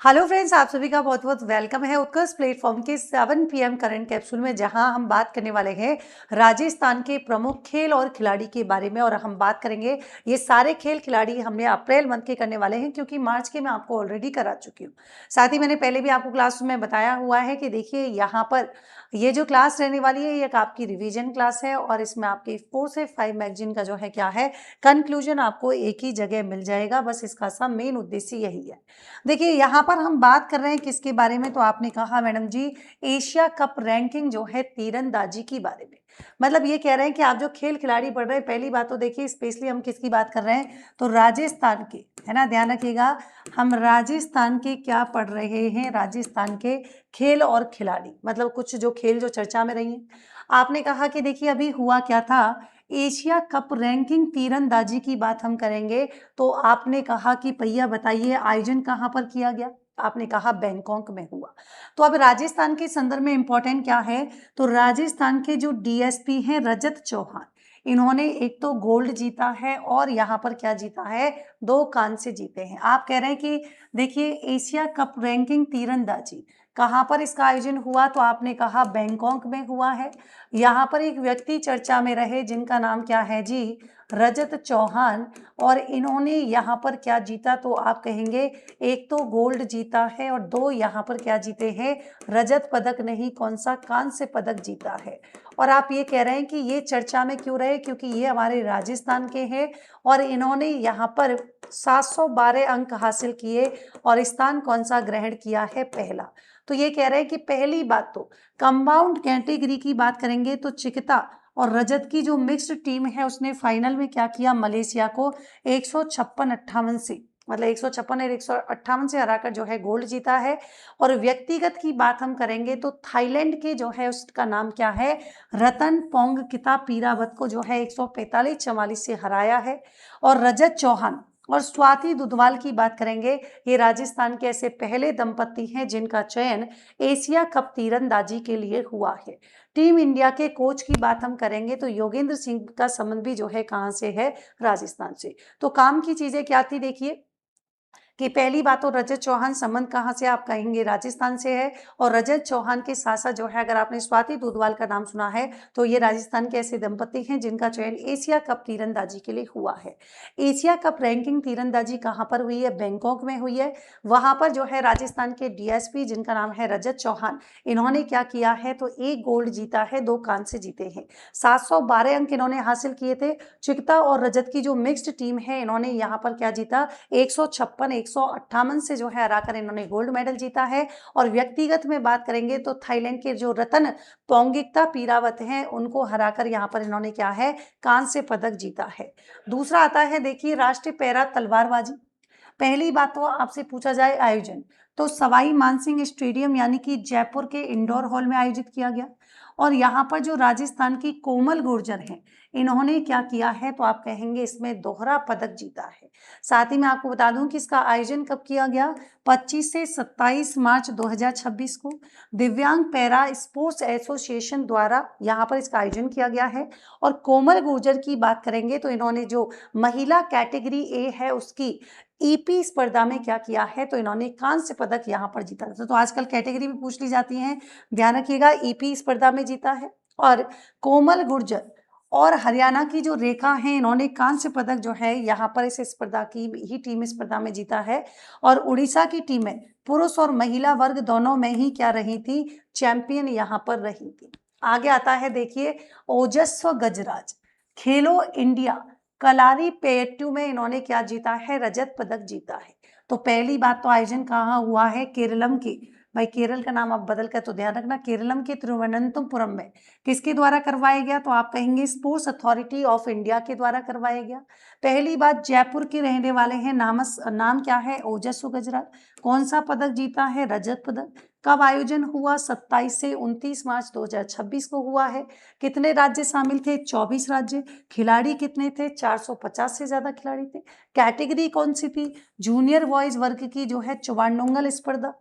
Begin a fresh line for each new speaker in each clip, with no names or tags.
Hello friends, आप सभी का बहुत बहुत वेलकम है उत्कर्ष प्लेटफॉर्म के 7 PM करंट कैप्सूल में, जहां हम बात करने वाले हैं राजस्थान के प्रमुख खेल और खिलाड़ी के बारे में। और हम बात करेंगे, ये सारे खेल खिलाड़ी हमने अप्रैल मंथ के करने वाले हैं, क्योंकि मार्च के मैं आपको ऑलरेडी करा चुकी हूँ। साथ ही मैंने पहले भी आपको क्लास में बताया हुआ है कि देखिए यहाँ पर ये जो क्लास रहने वाली है, ये आपकी रिवीजन क्लास है और इसमें आपके 4 से 5 मैगजीन का जो है क्या है कंक्लूजन आपको एक ही जगह मिल जाएगा। बस इसका सब मेन उद्देश्य यही है। देखिए यहाँ पर हम बात कर रहे हैं किसके बारे में, तो आपने कहा मैडम जी एशिया कप रैंकिंग जो है तीरंदाजी की बारे में। मतलब ये कह रहे हैं कि आप जो खेल खिलाड़ी पढ़ रहे हैं, पहली बात तो देखिए स्पेशली हम किसकी बात कर रहे हैं, तो राजस्थान के, है ना, ध्यान रखिएगा। हम राजस्थान के क्या पढ़ रहे हैं, राजस्थान के खेल और खिलाड़ी, मतलब कुछ जो खेल जो चर्चा में रही हैं। आपने कहा कि देखिए अभी हुआ क्या था, एशिया कप रैंकिंग तीरंदाजी की बात हम करेंगे। तो आपने कहा कि भैया बताइए आयोजन कहाँ पर किया गया, आपने कहा बैंकॉक में हुआ। तो अब राजस्थान के संदर्भ में इंपॉर्टेंट क्या है, तो राजस्थान के जो डीएसपी हैं रजत चौहान, इन्होंने एक तो गोल्ड जीता है और यहाँ पर क्या जीता है, 2 कांस्य जीते हैं। आप कह रहे हैं कि देखिए एशिया कप रैंकिंग तीरंदाजी कहाँ पर इसका आयोजन हुआ, तो आपने कहा बैंकॉक में हुआ है। यहाँ पर एक व्यक्ति चर्चा में रहे जिनका नाम क्या है जी, रजत चौहान, और इन्होंने यहाँ पर क्या जीता, तो आप कहेंगे एक तो गोल्ड जीता है और 2 यहाँ पर क्या जीते हैं, रजत पदक नहीं, कौन सा, कांस्य पदक जीता है। और आप ये कह रहे हैं कि ये चर्चा में क्यों रहे, क्योंकि ये हमारे राजस्थान के हैं और इन्होंने यहाँ पर 712 अंक हासिल किए और स्थान कौन सा ग्रहण किया है, पहला। तो ये कह रहे हैं कि पहली बात तो कंपाउंड कैटेगरी की बात करेंगे तो चिकिता और रजत की जो मिक्स्ड टीम है उसने फाइनल में क्या किया, मलेशिया को 156-58 से, मतलब 156 और 158 से हराकर जो है गोल्ड जीता है। और व्यक्तिगत की बात हम करेंगे तो थाईलैंड के जो है उसका नाम क्या है, रतन पोंगकिता पीरावत को जो है 145-44 से हराया है। और रजत चौहान और स्वाति दुधवाल की बात करेंगे, ये राजस्थान के ऐसे पहले दंपति हैं जिनका चयन एशिया कप तीरंदाजी के लिए हुआ है। टीम इंडिया के कोच की बात हम करेंगे तो योगेंद्र सिंह का संबंध भी जो है कहाँ से है, राजस्थान से। तो काम की चीजें क्या थी, देखिए कि पहली बात तो रजत चौहान संबंध कहाँ से, आप कहेंगे राजस्थान से है। और रजत चौहान के साथ साथ जो है, अगर आपने स्वाति दुधवाल का नाम सुना है, तो ये राजस्थान के ऐसे दंपति हैं जिनका चयन एशिया कप तीरंदाजी के लिए हुआ है। एशिया कप रैंकिंग तीरंदाजी कहाँ पर हुई है, बैंकॉक में हुई है। वहां पर जो है राजस्थान के डीएसपी जिनका नाम है रजत चौहान, इन्होंने क्या किया है, तो 1 गोल्ड जीता है, 2 कांस्य जीते हैं, 712 अंक इन्होंने हासिल किए थे। चिकता और रजत की जो मिक्स्ड टीम है, इन्होंने यहाँ पर क्या जीता, 156-158 से जो है हराकर इन्होंने गोल्ड मेडल जीता है। और व्यक्तिगत में बात करेंगे तो थाईलैंड के जो रतन पोंगिकता पीरावत हैं, उनको हराकर यहाँ पर इन्होंने क्या है, कांस्य पदक जीता है। दूसरा आता है देखिए राष्ट्रीय पैरा तलवारबाजी। पहली बात तो आपसे पूछा जाए आयोजन, तो सवाई मानसिंह स्टेडियम यानी कि जयपुर के इंडोर हॉल में आयोजित किया गया। और यहाँ पर जो राजस्थान की कोमल गुर्जर हैं, इन्होंने क्या किया है, तो आप कहेंगे इसमें दोहरा पदक जीता है। साथ ही मैं आपको बता दूं कि इसका आयोजन कब किया गया, 25 से 27 मार्च 2026 को दिव्यांग पैरा स्पोर्ट्स एसोसिएशन द्वारा यहाँ पर इसका आयोजन किया गया है। और कोमल गुर्जर की बात करेंगे तो इन्होंने जो महिला कैटेगरी ए है उसकी ईपी स्पर्धा में क्या किया है, तो इन्होंने कांस्य पदक यहाँ पर जीता था। तो आजकल कैटेगरी भी पूछ ली जाती है, ध्यान रखिएगा, ईपी स्पर्धा में जीता है। और कोमल गुर्जर और हरियाणा की जो रेखा है, इन्होंने कांस्य पदक जो है यहाँ पर इस स्पर्धा की ही टीम स्पर्धा में जीता है। और उड़ीसा की टीमें पुरुष और महिला वर्ग दोनों में ही क्या रही थी, चैंपियन यहाँ पर रही थी। आगे आता है देखिए ओजस्व गजराज, खेलो इंडिया कलारी पेट्टू में इन्होंने क्या जीता है, रजत पदक जीता है। तो पहली बात तो आयोजन कहाँ हुआ है, केरलम के, भाई केरल का नाम आप बदल कर तो ध्यान रखना, केरलम के तिरुवनंतपुरम में किसके द्वारा करवाया गया, तो आप कहेंगे स्पोर्ट्स अथॉरिटी ऑफ इंडिया के द्वारा करवाया गया। पहली बात जयपुर के रहने वाले हैं, नाम क्या है, ओजस्व गजराज, कौन सा पदक जीता है, रजत पदक। कब आयोजन हुआ, 27 से 29 मार्च 2026 को हुआ है। कितने राज्य शामिल थे, 24 राज्य। खिलाड़ी कितने थे, 450 से ज्यादा खिलाड़ी थे। कैटेगरी कौन सी थी, जूनियर बॉयज वर्ग की जो है चुवांडोंगल स्पर्धा।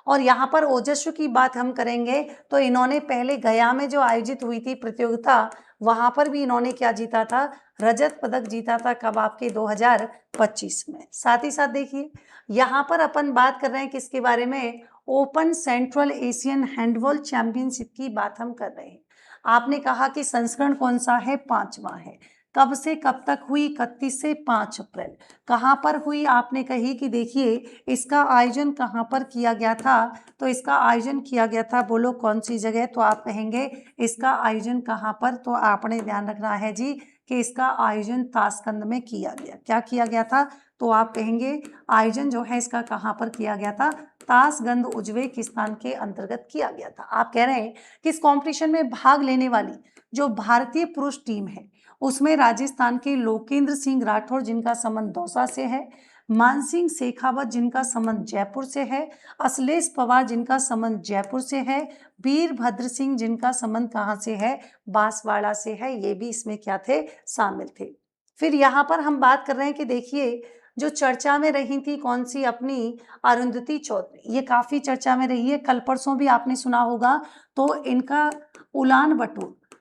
और यहाँ पर ओजस्वी की बात हम करेंगे तो इन्होंने पहले गया में जो आयोजित हुई थी प्रतियोगिता, वहां पर भी इन्होंने क्या जीता था, रजत पदक जीता था, कब? आपके 2025 में। साथ ही साथ देखिए यहाँ पर अपन बात कर रहे हैं किसके बारे में, open central Asian handball championship की बात हम कर रहे हैं। आपने कहा कि संस्करण कौन सा है, 5वां है। कब से कब तक हुई, 31 से 5 अप्रैल। कहाँ पर हुई, आपने कही कि देखिए इसका आयोजन कहाँ पर किया गया था, तो इसका आयोजन किया गया था, बोलो कौन सी जगह, तो आप कहेंगे इसका आयोजन कहाँ पर, तो आपने ध्यान रखना है जी कि इसका आयोजन ताशकंद में किया गया। क्या किया गया था, तो आप कहेंगे आयोजन जो है इसका कहाँ पर किया गया था, ताशकंद उज्बेकिस्तान के अंतर्गत किया गया था। आप कह रहे हैं कि इस कंपटीशन में भाग लेने वाली जो भारतीय पुरुष टीम है उसमें राजस्थान के लोकेंद्र सिंह राठौर जिनका संबंध दौसा से है, मानसिंह शेखावत जिनका संबंध जयपुर से है, अखिलेश पवार जिनका संबंध जयपुर से है, वीरभद्र सिंह जिनका संबंध कहाँ से है, बांसवाड़ा से है। ये भी इसमें क्या थे, शामिल थे। फिर यहाँ पर हम बात कर रहे हैं कि देखिए जो चर्चा में रही थी कौन सी, अपनी अरुंधति चौधरी, ये काफी चर्चा में रही है, कल परसों भी आपने सुना होगा। तो इनका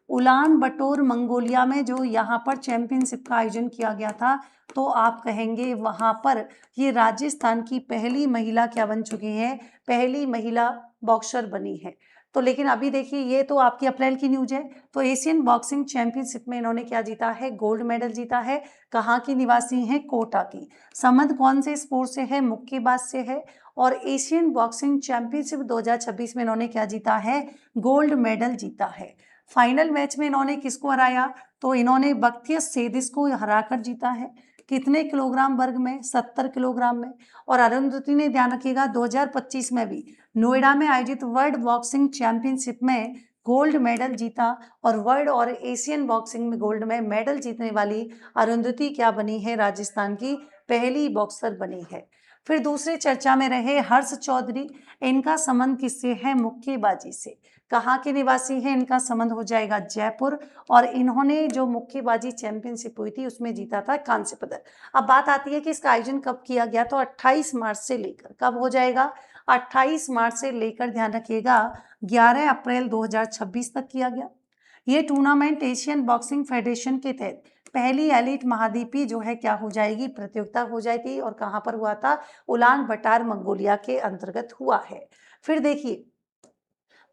उलान बटोर मंगोलिया में जो यहाँ पर चैंपियनशिप का आयोजन किया गया था, तो आप कहेंगे वहाँ पर ये राजस्थान की पहली महिला क्या बन चुकी हैं, पहली महिला बॉक्सर बनी है। तो लेकिन अभी देखिए ये तो आपकी अप्रैल की न्यूज है। तो एशियन बॉक्सिंग चैंपियनशिप में इन्होंने क्या जीता है, गोल्ड मेडल जीता है। कहाँ की निवासी हैं, कोटा की। संबंध कौन से स्पोर्ट से है, मुक्केबाज से है। और एशियन बॉक्सिंग चैंपियनशिप 2026 में इन्होंने क्या जीता है, गोल्ड मेडल जीता है। फाइनल मैच में इन्होंने किसको हराया, तो इन्होंने बख्तियार सेदिस को हराकर जीता है। कितने किलोग्राम वर्ग में, 70 किलोग्राम में। और अरुंधति ने, ध्यान रखिएगा, 2025 में भी नोएडा में आयोजित वर्ल्ड बॉक्सिंग चैंपियनशिप में गोल्ड मेडल जीता। और वर्ल्ड और एशियन बॉक्सिंग में गोल्ड में मेडल जीतने वाली अरुंधति क्या बनी है, राजस्थान की पहली बॉक्सर बनी है। फिर दूसरे चर्चा में रहे हर्ष चौधरी, इनका संबंध किससे है, मुक्केबाजी से। कहाँ के निवासी हैं, इनका संबंध हो जाएगा जयपुर। और इन्होंने जो मुक्केबाजी चैंपियनशिप हुई थी उसमें जीता था कांस्य पदक। अब बात आती है कि इसका आयोजन कब किया गया, तो 28 मार्च से लेकर, कब हो जाएगा, 28 मार्च से लेकर, ध्यान रखिएगा, 11 अप्रैल 2026 तक किया गया। ये टूर्नामेंट एशियन बॉक्सिंग फेडरेशन के तहत पहली एलिट महाद्वीपीय जो है क्या हो जाएगी, प्रतियोगिता हो जाएगी। और कहाँ पर हुआ था, उलान बटार मंगोलिया के अंतर्गत हुआ है। फिर देखिए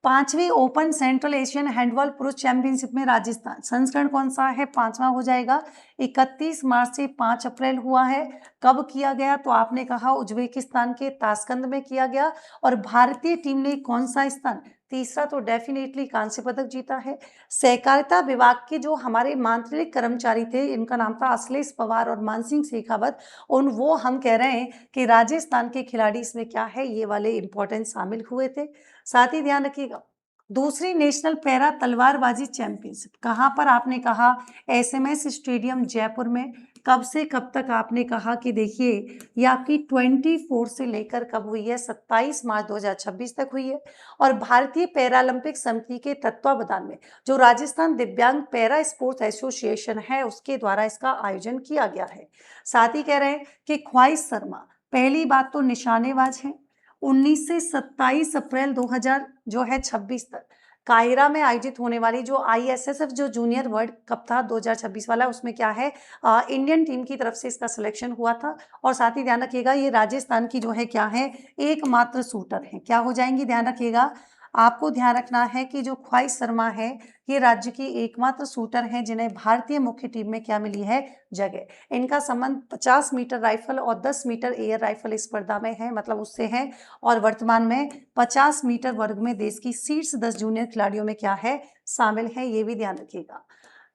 5वीं ओपन सेंट्रल एशियन हैंडबॉल पुरुष चैंपियनशिप में राजस्थान, संस्करण कौन सा है, 5वां हो जाएगा। 31 मार्च से 5 अप्रैल हुआ है। कब किया गया, तो आपने कहा उज्बेकिस्तान के ताशकंद में किया गया। और भारतीय टीम ने कौन सा स्थान, तीसरा, तो डेफिनेटली कांस्य पदक जीता है। सहकारिता विभाग के जो हमारे मांत्रिक कर्मचारी थे, इनका नाम था अखिलेश पवार और मानसिंह शेखावत, वो हम कह रहे हैं कि राजस्थान के खिलाड़ी इसमें क्या है, ये वाले इंपॉर्टेंट शामिल हुए थे। साथ ही ध्यान रखिएगा दूसरी नेशनल पैरा तलवारबाजी चैंपियनशिप कहाँ पर, आपने कहा एसएमएस स्टेडियम जयपुर में। कब से कब तक, आपने कहा कि देखिए ये आपकी 24 से लेकर कब हुई है, 27 मार्च 2026 तक हुई है। और भारतीय पैरालंपिक समिति के तत्वावधान में जो राजस्थान दिव्यांग पैरा स्पोर्ट्स एसोसिएशन है उसके द्वारा इसका आयोजन किया गया है। साथ ही कह रहे हैं कि ख्वाहिश शर्मा, पहली बात तो निशानेबाज है। 19 से 27 अप्रैल 2000 जो है 26 तक काहिरा में आयोजित होने वाली जो आईएसएसएफ जो जूनियर वर्ल्ड कप था 2026 वाला, उसमें क्या है, इंडियन टीम की तरफ से इसका सिलेक्शन हुआ था। और साथ ही ध्यान रखिएगा ये राजस्थान की जो है क्या है, एकमात्र शूटर है। क्या हो जाएंगी, ध्यान रखिएगा, आपको ध्यान रखना है कि जो ख्वाहिश शर्मा है ये राज्य की एकमात्र शूटर हैं जिन्हें भारतीय मुख्य टीम में क्या मिली है, जगह। इनका संबंध 50 मीटर राइफल और 10 मीटर एयर राइफल स्पर्धा में है, मतलब उससे है। और वर्तमान में 50 मीटर वर्ग में देश की शीर्ष 10 जूनियर खिलाड़ियों में क्या है, शामिल है। ये भी ध्यान रखिएगा।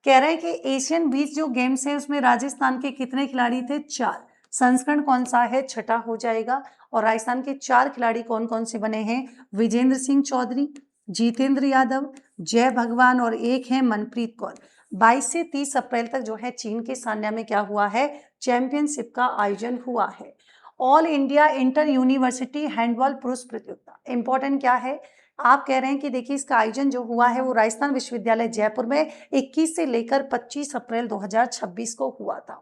कह रहे हैं कि एशियन बीच जो गेम्स है उसमें राजस्थान के कितने खिलाड़ी थे, 4। संस्करण कौन सा है, छठा हो जाएगा। और राजस्थान के 4 खिलाड़ी कौन कौन से बने हैं, विजेंद्र सिंह चौधरी, जितेंद्र यादव, जय भगवान और एक है मनप्रीत कौर। 22 से 30 अप्रैल तक जो है चीन के सान्या में क्या हुआ है, चैंपियनशिप का आयोजन हुआ है। All India inter university handball पुरुष प्रतियोगिता इंपॉर्टेंट क्या है, आप कह रहे हैं कि देखिए इसका आयोजन जो हुआ है वो राजस्थान विश्वविद्यालय जयपुर में 21 से लेकर 25 अप्रैल 2026 को हुआ था।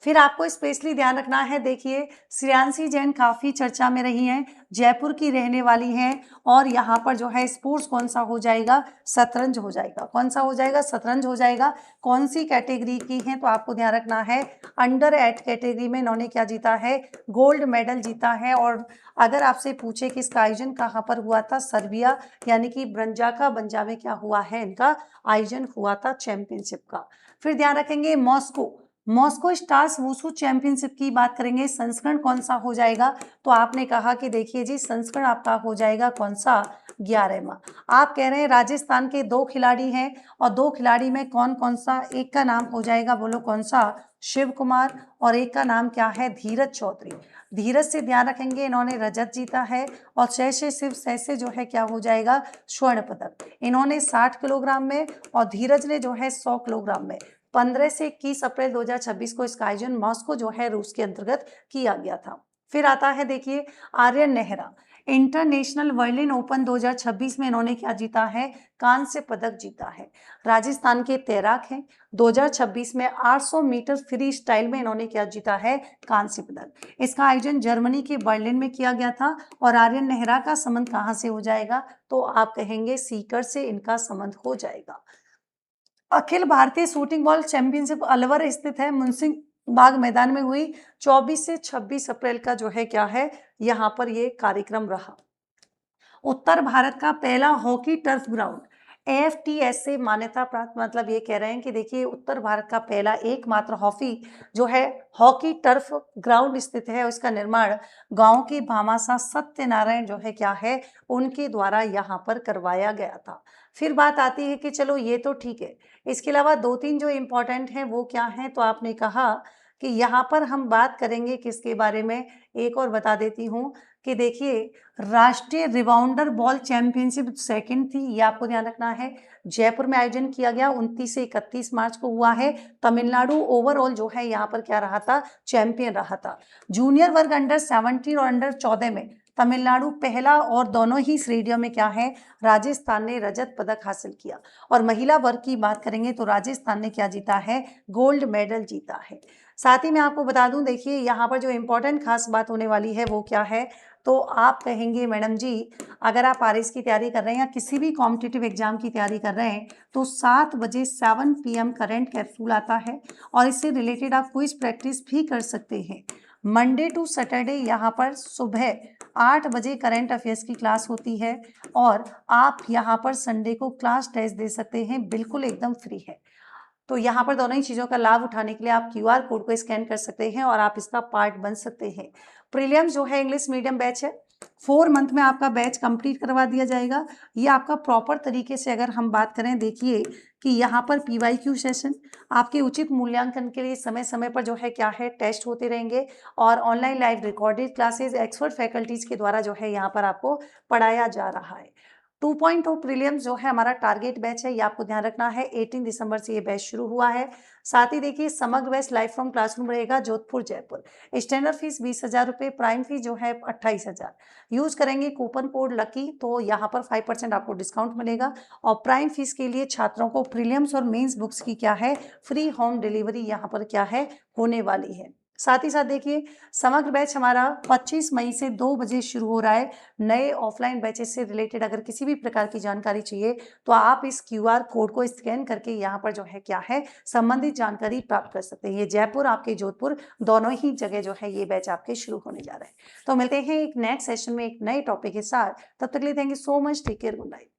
फिर आपको स्पेशली ध्यान रखना है, देखिए श्रेयांशी जैन काफ़ी चर्चा में रही हैं, जयपुर की रहने वाली हैं और यहाँ पर जो है स्पोर्ट्स कौन सा हो जाएगा, शतरंज हो जाएगा। कौन सा हो जाएगा, शतरंज हो जाएगा। कौन सी कैटेगरी की हैं, तो आपको ध्यान रखना है अंडर 8 कैटेगरी में इन्होंने क्या जीता है, गोल्ड मेडल जीता है। और अगर आपसे पूछे कि इसका आयोजन कहाँ पर हुआ था, सर्बिया यानी कि ब्रंजाका बंजा में क्या हुआ है, इनका आयोजन हुआ था चैंपियनशिप का। फिर ध्यान रखेंगे मॉस्को स्टार्स वुशु चैंपियनशिप की बात करेंगे, संस्करण कौन सा हो जाएगा, तो आपने कहा कि देखिए जी संस्करण आपका हो जाएगा कौन सा, 11वां। आप कह रहे हैं राजस्थान के 2 खिलाड़ी हैं और 2 खिलाड़ी में कौन कौन सा, एक का नाम हो जाएगा, बोलो कौन सा, शिव कुमार, और एक का नाम क्या है, धीरज चौधरी। धीरज से ध्यान रखेंगे इन्होंने रजत जीता है और शिव से जो है क्या हो जाएगा, स्वर्ण पदक। इन्होंने 60 किलोग्राम में और धीरज ने जो है 100 किलोग्राम में। 15 से 21 अप्रैल 2026 को इसका आयोजन मॉस्को जो है रूस के अंतर्गत किया गया था। फिर आता है देखिए Aryan Nehra, international Berlin open 2026 में इन्होंने क्या जीता है, कांस्य पदक जीता है। राजस्थान के तैराक हैं, 2026 में 800 मीटर फ्री स्टाइल में इन्होंने क्या जीता है, कांस्य पदक। इसका आयोजन जर्मनी के बर्लिन में किया गया था। और आर्यन नेहरा का संबंध कहाँ से हो जाएगा, तो आप कहेंगे सीकर से इनका संबंध हो जाएगा। Akhil Bharatiya shooting ball championship Alwar स्थित है, मुनसिंह बाग मैदान में हुई 24 से 26 अप्रैल का जो है क्या है, यहाँ पर ये कार्यक्रम रहा। उत्तर भारत का पहला हॉकी टर्फ ग्राउंड, एएफटीएस से मान्यता प्राप्त, मतलब ये कह रहे हैं कि देखिए उत्तर भारत का पहला एकमात्र जो है हॉकी टर्फ ग्राउंड स्थित है, उसका निर्माण गांव के भामाशाह सत्यनारायण जो है क्या है, उनके द्वारा यहाँ पर करवाया गया था। फिर बात आती है कि चलो ये तो ठीक है, इसके अलावा 2-3 जो इम्पोर्टेंट हैं वो क्या हैं, तो आपने कहा कि यहाँ पर हम बात करेंगे किसके बारे में, एक और बता देती हूँ कि देखिए राष्ट्रीय रिबाउंडर बॉल चैंपियनशिप सेकंड थी, ये आपको ध्यान रखना है, जयपुर में आयोजन किया गया, 29 से 31 मार्च को हुआ है। तमिलनाडु ओवरऑल जो है यहाँ पर क्या रहा था, चैंपियन रहा था। जूनियर वर्ग अंडर 17 और अंडर 14 में तमिलनाडु पहला और दोनों ही श्रेणियों में क्या है, राजस्थान ने रजत पदक हासिल किया। और महिला वर्ग की बात करेंगे तो राजस्थान ने क्या जीता है, गोल्ड मेडल जीता है। साथ ही मैं आपको बता दूं, देखिए यहाँ पर जो इम्पोर्टेंट खास बात होने वाली है वो क्या है, तो आप कहेंगे मैडम जी अगर आप आरएस की तैयारी कर रहे हैं या किसी भी कॉम्पिटिटिव एग्जाम की तैयारी कर रहे हैं तो 7 बजे 7 PM करंट कैप्सूल आता है और इससे रिलेटेड आप क्विज प्रैक्टिस भी कर सकते हैं। मंडे टू सैटरडे यहाँ पर सुबह 8 बजे करंट अफेयर्स की क्लास होती है और आप यहाँ पर संडे को क्लास टेस्ट दे सकते हैं, बिल्कुल एकदम फ्री है। तो यहाँ पर दोनों ही चीज़ों का लाभ उठाने के लिए आप QR कोड को स्कैन कर सकते हैं और आप इसका पार्ट बन सकते हैं। प्रीलिम्स जो है इंग्लिश मीडियम बैच है, 4 मंथ में आपका बैच कंप्लीट करवा दिया जाएगा। ये आपका प्रॉपर तरीके से अगर हम बात करें, देखिए कि यहाँ पर PYQ सेशन आपके उचित मूल्यांकन के लिए समय समय पर जो है क्या है, टेस्ट होते रहेंगे और online live recorded classes expert faculties के द्वारा जो है यहाँ पर आपको पढ़ाया जा रहा है। 2.0 प्रीलिम्स जो है हमारा टारगेट बैच है, ये आपको ध्यान रखना है, 18 दिसंबर से ये बैच शुरू हुआ है। साथ ही देखिए समग्र बैच लाइव फ्रॉम क्लासरूम रहेगा जोधपुर जयपुर। स्टैंडर्ड फीस 20,000 रुपये, प्राइम फीस जो है 28,000। यूज करेंगे कूपन कोड लकी तो यहाँ पर 5% आपको डिस्काउंट मिलेगा और प्राइम फीस के लिए छात्रों को प्रीलिम्स और मेंस बुक्स की क्या है, फ्री होम डिलीवरी यहाँ पर क्या है, होने वाली है। साथ ही साथ देखिए समग्र बैच हमारा 25 मई से 2 बजे शुरू हो रहा है। नए ऑफलाइन बैचेस से रिलेटेड अगर किसी भी प्रकार की जानकारी चाहिए तो आप इस QR कोड को स्कैन करके यहाँ पर जो है क्या है, संबंधित जानकारी प्राप्त कर सकते हैं। ये जयपुर आपके जोधपुर दोनों ही जगह जो है ये बैच आपके शुरू होने जा रहे हैं। तो मिलते हैं एक नेक्स्ट सेशन में एक नए टॉपिक के साथ, तब तक के लिए thank you so much, take care, good night.